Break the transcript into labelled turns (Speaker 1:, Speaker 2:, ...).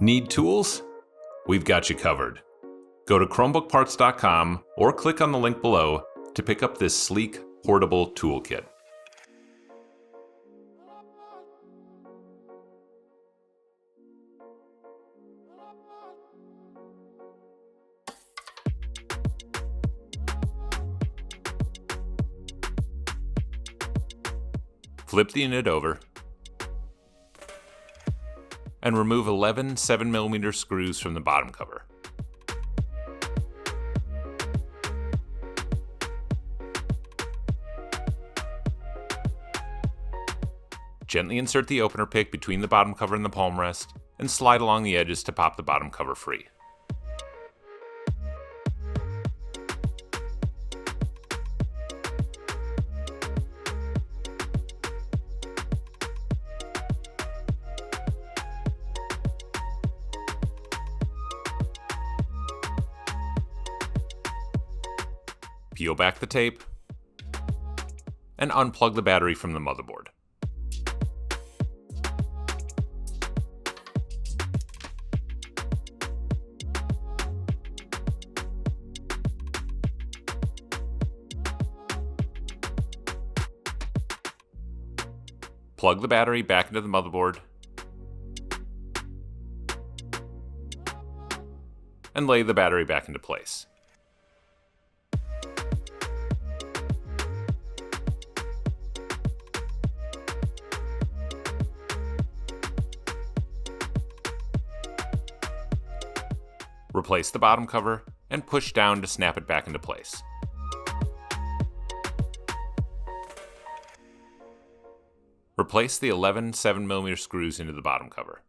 Speaker 1: Need tools? We've got you covered. Go to ChromebookParts.com or click on the link below to pick up this sleek, portable toolkit. Flip the unit over and remove 11 7mm screws from the bottom cover. Gently insert the opener pick between the bottom cover and the palm rest and slide along the edges to pop the bottom cover free. Peel back the tape and unplug the battery from the motherboard. Plug the battery back into the motherboard and lay the battery back into place. Replace the bottom cover and push down to snap it back into place. Replace the 11 7mm screws into the bottom cover.